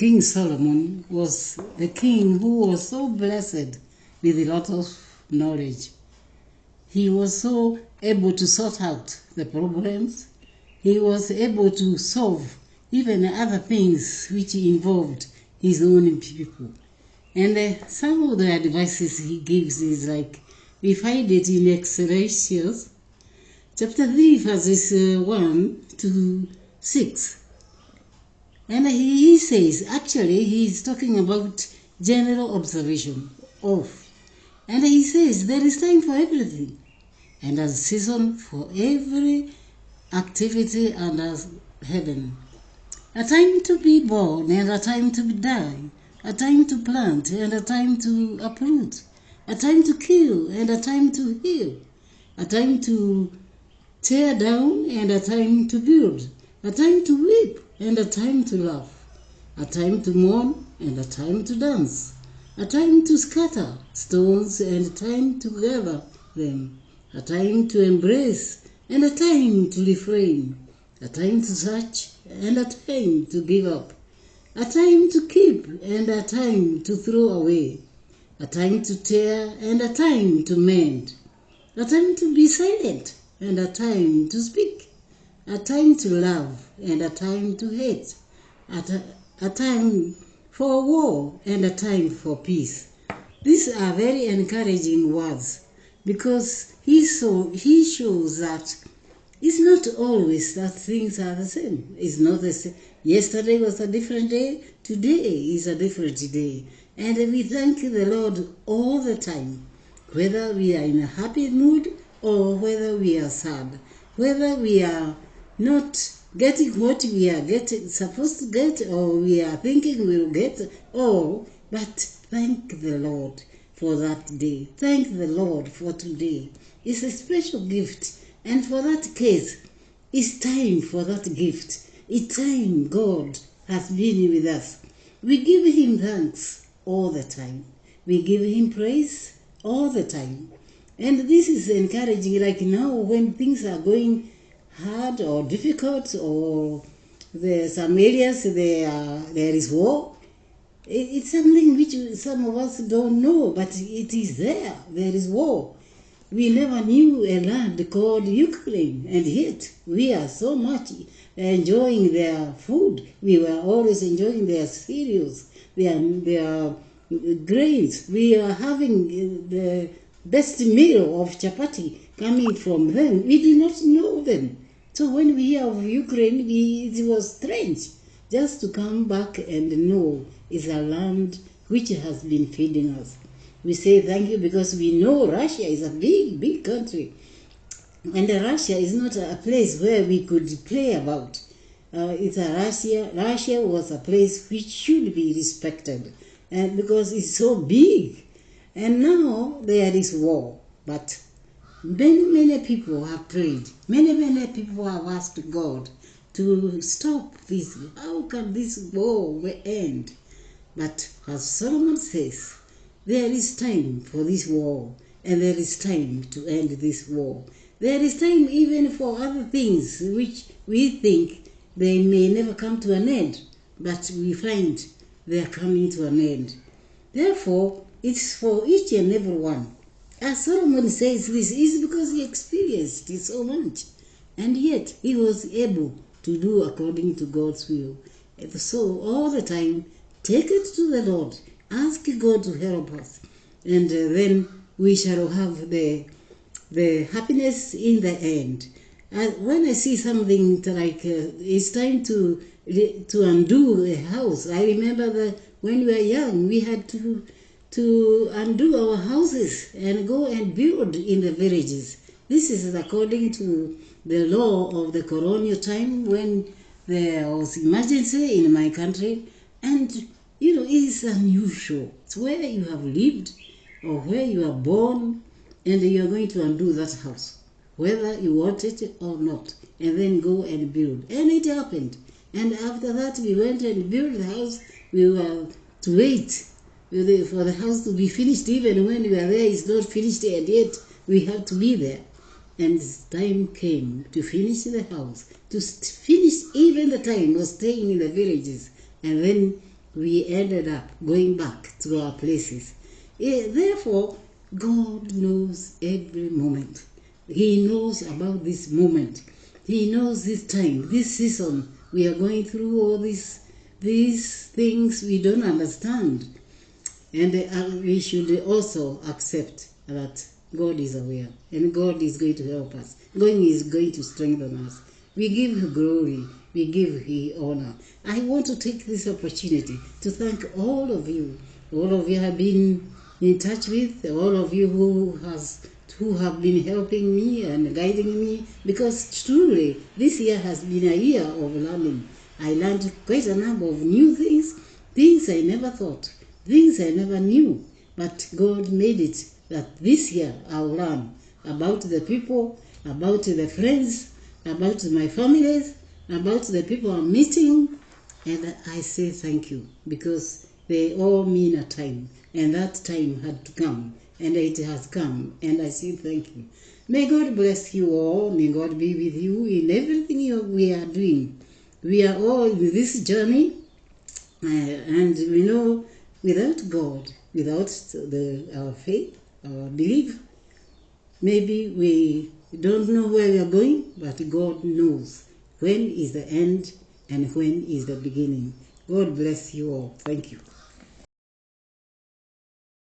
King Solomon was the king who was so blessed with a lot of knowledge. He was so able to sort out the problems. He was able to solve even other things which involved his own people. And some of the advices he gives is like, we find it in Ecclesiastes chapter 3 verses 1 to 6. And he says, actually he is talking about general observation of. And he says, there is time for everything, and a season for every activity under heaven. A time to be born and a time to die. A time to plant and a time to uproot. A time to kill and a time to heal. A time to tear down and a time to build. A time to weep and a time to laugh. A time to mourn and a time to dance. A time to scatter stones and a time to gather them. A time to embrace and a time to refrain. A time to search and a time to give up. A time to keep and a time to throw away. A time to tear and a time to mend. A time to be silent and a time to speak. A time to love and a time to hate. A time for war and a time for peace. These are very encouraging words, because he shows that it's not always that things are the same. It's not the same. Yesterday was a different day. Today is a different day. And we thank the Lord all the time, whether we are in a happy mood or whether we are sad, whether we are not getting what we are supposed to get, or we are thinking we'll get all. But thank the Lord for that day. Thank the Lord for today. It's a special gift. And for that case, it's time for that gift. It's time God has been with us. We give him thanks all the time. We give him praise all the time. And this is encouraging, like now when things are going hard or difficult, or some areas there is war. It's something which some of us don't know, but it is there. There is war. We never knew a land called Ukraine, and yet we are so much enjoying their food. We were always enjoying their cereals, their grains. We are having the best meal of chapati coming from them. We did not know them. So when we hear of Ukraine, it was strange just to come back and know it's a land which has been feeding us. We say thank you because we know Russia is a big, big country. And Russia is not a place where we could play about. Russia was a place which should be respected, and because it's so big. And now there is war. But many people have prayed. Many people have asked God to stop this. How can this war end? But as Solomon says, there is time for this war, and there is time to end this war. There is time even for other things which we think they may never come to an end, but we find they are coming to an end. Therefore, it's for each and every one. As Solomon says this is because he experienced it so much, and yet he was able to do according to God's will. And so all the time, take it to the Lord. Ask God to help us, and then we shall have the happiness in the end. When I see something like it's time to undo a house, I remember that when we were young, we had to undo our houses and go and build in the villages. This is according to the law of the colonial time, when there was emergency in my country, and it is unusual. It's where you have lived or where you are born, and you are going to undo that house, whether you want it or not, and then go and build. And it happened. And after that, we went and built the house. We were to wait for the house to be finished. Even when we were there, it's not finished, and yet we have to be there. And time came to finish the house, to finish even the time of staying in the villages. And then we ended up going back to our places. Therefore, God knows every moment. He knows about this moment. He knows this time, this season. We are going through all these things we don't understand. And we should also accept that God is aware and God is going to help us. God is going to strengthen us. We give Him glory. We give Him honor. I want to take this opportunity to thank all of you. All of you have been in touch with, all of you who have been helping me and guiding me, because truly this year has been a year of learning. I learned quite a number of new things I never thought, things I never knew, but God made it that this year I'll learn about the people, about the friends, about my families, about the people I'm meeting, and I say thank you, because they all mean a time, and that time had to come, and it has come, and I say thank you. May God bless you all. May God be with you in everything we are doing. We are all in this journey, and we know without God, without our faith, our belief, maybe we don't know where we are going, but God knows when is the end and when is the beginning. God bless you all. Thank you.